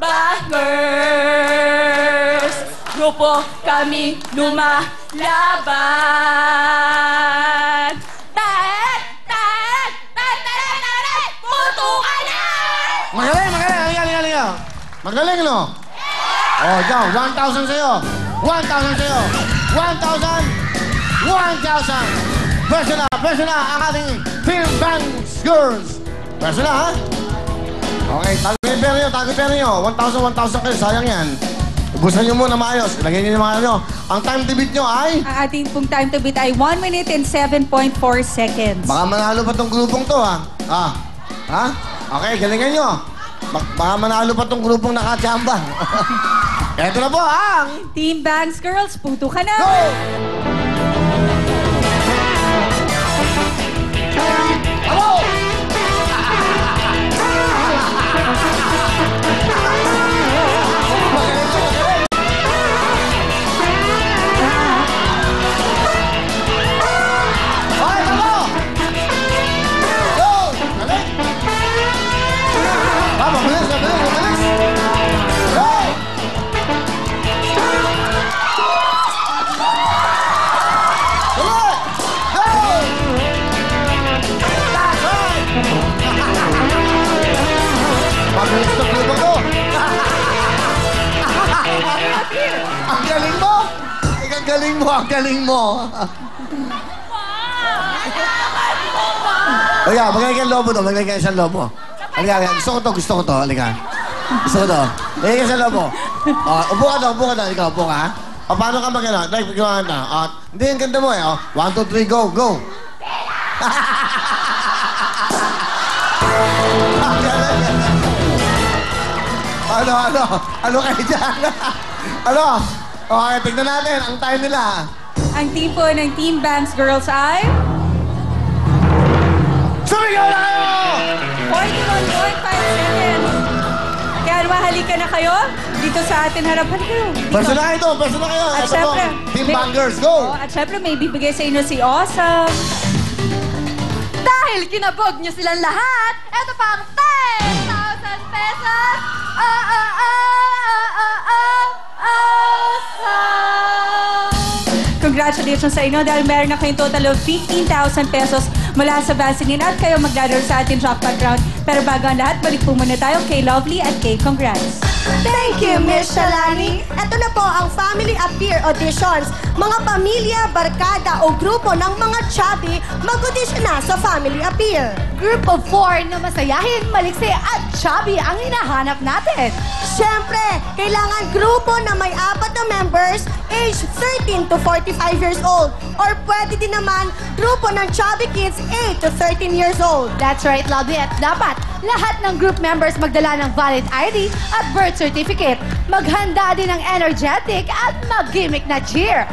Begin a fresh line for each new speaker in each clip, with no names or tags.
Bangers. Grupo kami lumalaban.
Magaling, magaling, no? Oh, dyan, 1,000 sa'yo. 1,000 sa'yo. 1,000. 1,000. Pwesto na ang ating Team Bangers. Pwesto na, ha? Okay, tago yung pera nyo. 1,000 kayo, sayang yan. Ubusan nyo muna maayos. Ilagay nyo yung mga nyo. Ang time to beat nyo ay?
Ang ating pong time to beat ay 1 minute and 7.4 seconds.
Baka manalo pa tong grupong to, ha? Ha? Okay, galingan nyo. Baka manalo pa tong grupong nakachamba. Eto na po ang...
Team Bangs Girls, puto ka na!
Go! Hello! Ang galing mo. Halika, maglagay ka lobo to. Maglagay ka isang lobo. Halika, gusto ko to. Halika. Gusto ko to. Maglagay ka isang lobo. Upo ka to. Ikaw, upo ka. Paano ka mag-ano? Hindi, ang ganda mo eh. 1, 2, 3, go. Go. Ano kayo dyan? Okay, tignan natin ang time nila.
Ang team po ng Team Bangs Girls ay...
Sumigaw na kayo!
41.5 seconds. Kaya halika na kayo dito sa atin harapan kayo.
Pwesto na kayo.
At syempre,
Team Bangers, go!
At syempre, may bibigay sa inyo si Awesome.
Dahil kinabog niyo silang lahat, eto pa ang 10,000 pesos!
Congratulations sa inyo dahil meron na kayong total of 15,000 pesos mula sa Vaseline at kayo maglalaro sa ating jackpot round. Pero bago ang lahat, balik po muna tayo kay Lovely at kay Congrats.
Thank you, Miss Shalani. Ito na po ang Family Appear Auditions. Mga pamilya, barkada o grupo ng mga chubby mag-audition na sa Family Appear.
Group of 4 na masayahin, maliksi at chubby ang hinahanap natin.
Siyempre, kailangan grupo na may 4 na members, age 13 to 45 years old. Or pwede din naman grupo ng chubby kids 8 to 13 years old.
That's right, Lovely. At dapat lahat ng group members magdala ng valid ID at birth certificate. Maghanda din ng energetic at mag-gimmick na cheer.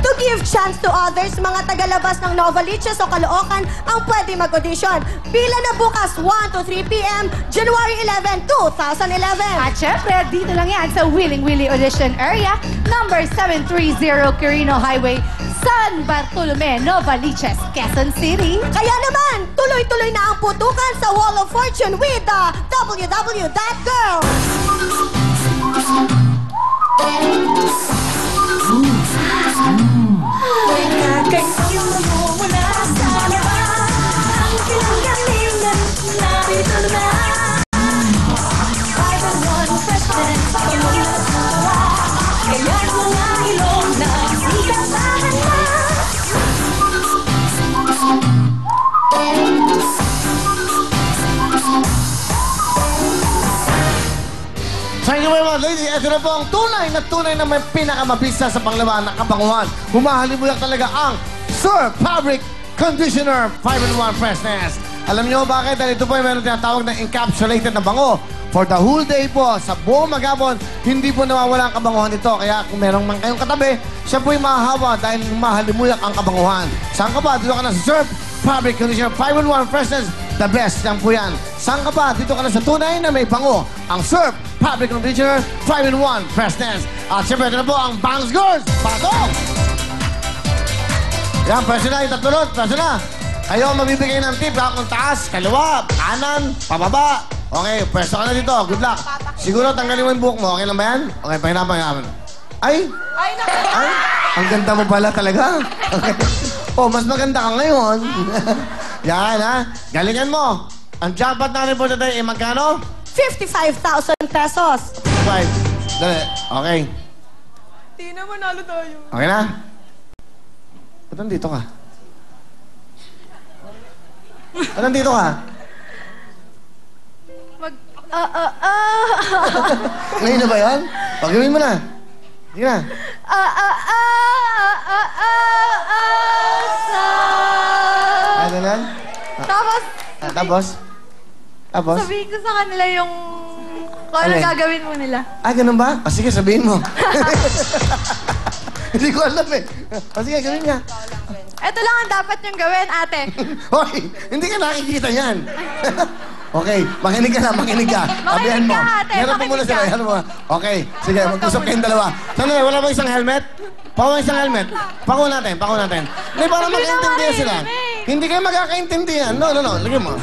To give chance to others, mga tagalabas ng Novaliches o Caloocan ang pwede mag-audition. Pila na bukas 1 to 3 p.m. January 11, 2011.
At syempre, dito lang yan sa Willing Willie Audition Area, number 730 Quirino Highway, San Bartolome, Novaliches, Quezon City.
Kaya naman, tuloy-tuloy na ang putukan sa Wall of Fortune with the www.girls.
Thank you very much, lady. Ito na po ang tunay na may pinakamabisa sa panglaban na kabanguhan. Humahalimuyak talaga ang Surf Fabric Conditioner 5-in-1 Freshness. Alam niyo bakit? Dahil ito po ay meron tinatawag na encapsulated na bango. For the whole day po, sa buong maghapon, hindi po nawawala ang kabanguhan nito. Kaya kung meron man kayong katabi, siya po ay mahahawa dahil mahalimuyak ang kabanguhan. Saan ka ba? Dito ka na sa Surf Fabric Conditioner 5-in-1 Freshness. The best lang po yan. Saan ka ba? Dito ka na sa tunay na may bango. Ang Surf Fabric Conditioner 5-in-1 Freshness. At siyempre, ito na po ang Bangs Girls. Pasok! Yan, pwesto na. Itatlunod. Pwesto na. Kayo ang mabibigay ng tip. Kung taas, kaliwa, kanan, pababa. Okay, pwesto ka na dito. Good luck. Siguro tanggalin mo yung buhok mo. Okay lang ba yan? Okay, pahirapan. Ay! Ay! Ang ganda mo pala talaga. Okay. Oh, mas maganda ka ngayon. Yan, ha? Galingan mo. Ang jackpot natin po today, magkano?
55,000 pesos.
5. Dali. Okay.
Di na manalo tayo.
Okay na? Ba't nandito ka? Ba't nandito ka? Ngayon na ba yan? Pagawin mo na. Sige na. Ano na?
Tapos,
Tapos?
sabihin ko sa kanila yung kung ano
Alin?
gagawin mo nila.
Ganun ba? Sige, sabihin mo. Hindi ko alam eh. Sige, gawin niya.
Ito lang ang dapat niyong gawin, ate.
Hoy, hindi ka nakikita yan. Okay, makinig ka na, makinig ka. Sabihan mo.
ka, ate,
Harap mo
makinig
muna sila,
ka.
harap mo. Okay, sige, mag-usap kayong dalawa. Sandali, wala ba isang helmet? Pakuha isang helmet. Pakuha natin. Hindi, para magkaintindihan sila. Hindi kayo magkakaintindihan. No. Lagyan mo.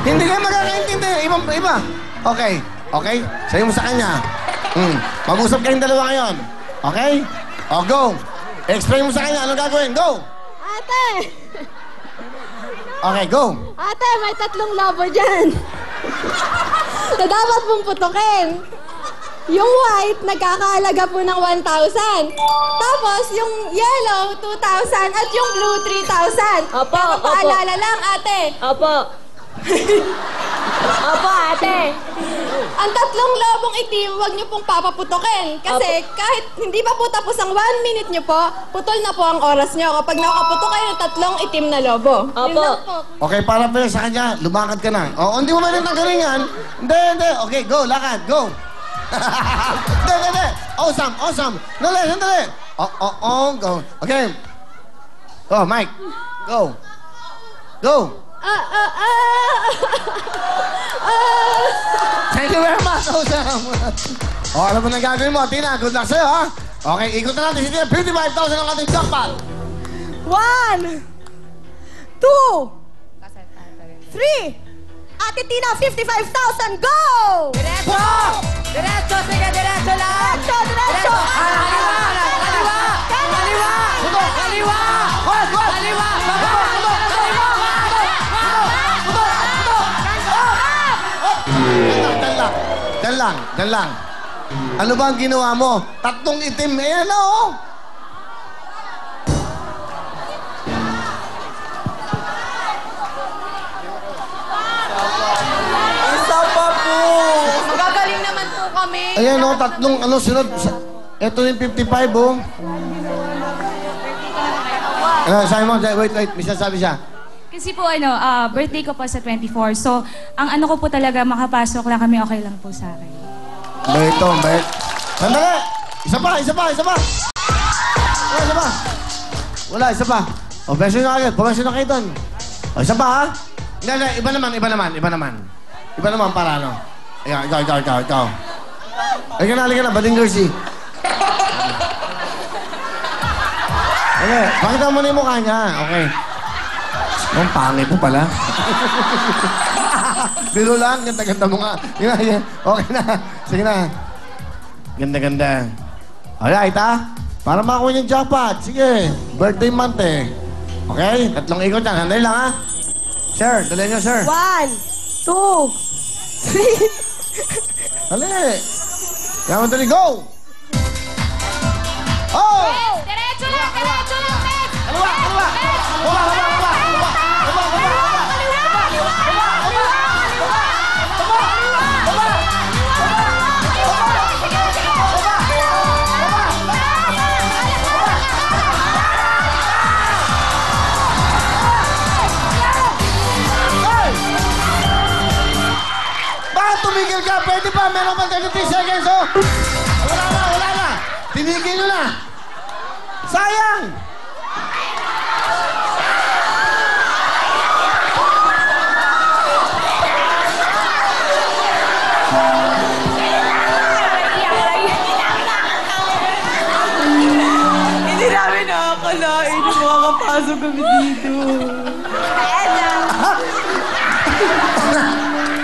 Hindi kayo magkakaintindihan. Iba. Okay? Sayo mo sa kanya. Mag-usap kayong dalawa ngayon. Okay? O, go. Explain mo sa kanya. Anong gagawin? Go.
Ate!
Okay, go.
Ate, may 3 lobo dyan. Na dapat mong putukin. Yung white, nagkakahalaga po ng 1,000. Tapos, yung yellow, 2,000. At yung blue, 3,000.
Opo,
Paalala lang, ate.
Opo. Opo, ate.
Ang 3 lobong itim, huwag niyo pong papaputukin. Kasi kahit hindi pa po tapos ang 1 minute niyo po, putol na po ang oras niyo kapag nakaputok kayo ng 3 itim na lobo. Yun
Opo.
lang po.
Okay, para pa sa kanya, lumakad ka na. O, hindi mo ba rin tanggalin yan? Hindi. Okay, go, lakad, go. Hindi. Awesome. Sandali. Go. Okay. Oh, Mike. Go. Thank you very much, Awesome. Alam mo na gagawin mo, Tina. Good luck sa'yo, ha? Okay, ikot na natin si Tina. 55,000 ang ating jackpot.
1, 2, 3. Ate Tina, 55,000. Go!
Diretso, sige, diretso lang!
Diretso!
Kaliwa!
Dan lang. Ano ba ang ginawa mo? 3 itim. Ayan na, oh.
Magagaling naman po kami.
Ayan, oh. 3 sunod. Ito yung 55, oh. Sabi mo, wait. May sasabi siya.
Kasi po birthday ko po sa 24. So, ang ano ko po talaga, makapasok lang kami, okay lang po sa akin.
Ito. Sandali! Isa pa! Wala, isa pa. O, beso na agad. Pumasyo na kayo doon. O, isa pa, ha? Hindi, iba naman para ano. Ayan, ikaw. Halika na, Bading Jersey. Okay, pakita mo na yung mukha niya. Okay. Ang pangit mo pala. Bilo lang, ganda mo nga. Yan. Okay na. Sige na. Ganda. Alright, ha? Para makakuha yung jackpot. Sige. Birthday month, eh. Okay? 3 ikot yan. Handali lang, ha? Sir, dali niyo, sir.
1, 2, 3.
Dali. Yan, madali. Go! Oh!
Diretso lang, Pets!
Kaliwa! Bakit tumigil ka? Pwede pa, meron pa 33 seconds, oh! Wala na! Tinigil nyo na! Sayang!
Hindi namin nakakalain na makakapasok kami dito.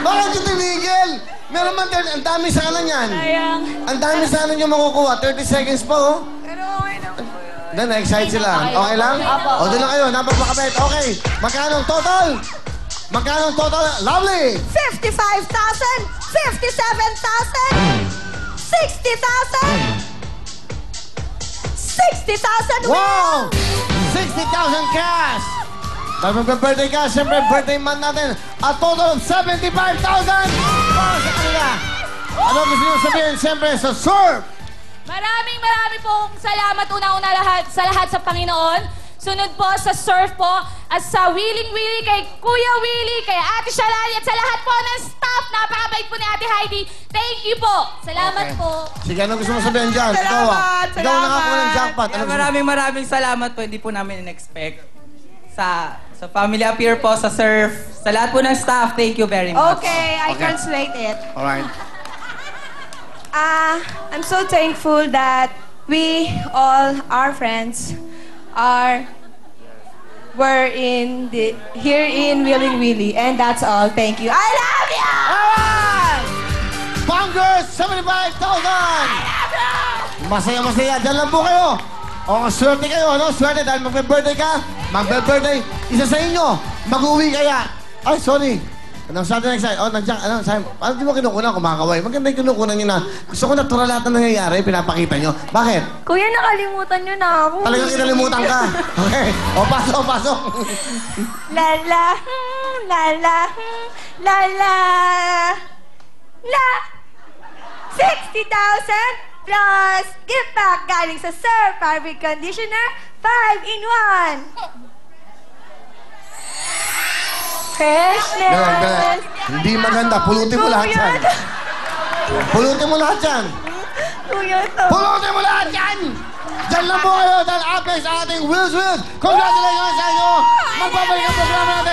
Bakit yung tinigil? ang dami sana niyan.
Sayang.
Ang dami sana niyo makukuha. 30 seconds pa, oh.
Pero okay na po yun.
Then, na-excite sila. Okay lang? O, doon lang kayo. Napapakabait. Okay. Magkano ang total? Magkano ang total? Lovely!
55,000, 57,000, 60,000, 60,000
Wow! 60,000 cash! Dahil magbe-birthday ka, siyempre birthday month natin. A total of 75,000 para sa kanila. Ano gusto niyo sabihin? Siyempre sa Surf!
Maraming pong salamat una-una sa lahat sa Panginoon. Sunod po sa Surf po at sa Willing Willy, kay Kuya Willy, kay Ate Shalali at sa lahat po ng staff. Napakabait po ni Ate Heidi. Thank you po. Salamat
Okay.
po.
Sige, ano gusto mo sabihin dyan? Ikaw, Ikaw nakakuha ng jackpot. Ano gusto mo?
Maraming salamat po. Hindi po namin in-expect. Sa Family Appear po, sa Surf, sa lahat po ng staff, thank you very much.
Okay, I
Okay.
translate it.
Alright.
I'm so thankful that we all, our friends, were here in Willing Willy, and that's all. Thank you. I love you.
Alright! Bangers, 75,000! Masaya-masaya. Diyan lang po kayo. O, swerte kayo, ano? Swerte dahil magbe-birthday ka. Magbe-birthday. Isa sa inyo, mag-uwi kaya. Ay, sorry. Anong sabi next time? Oh, nandiyan, ano, sabi, paano di mo kinukunan kumakaway? Maganda yung kinukunan nyo na. Gusto ko natural lahat na nangyayari, pinapakita nyo. Bakit?
Kuya, nakalimutan niyo na ako.
Talagang kinalimutan ka. Okay. O, pasok, pasok.
Lala, lala, lala, la. 60,000 plus gift pack galing sa Surf Fabric Conditioner 5-in-1. Freshness.
Dahil, hindi maganda. Pulutin mo lahat yan. Pulutin mo lahat yan.
Kuya, to.
Pulutin mo lahat yan! Diyan lang po kayo dahil Apex ang ating Wheels Wheels. Congratulations sa inyo! Magbabalik ang programa natin.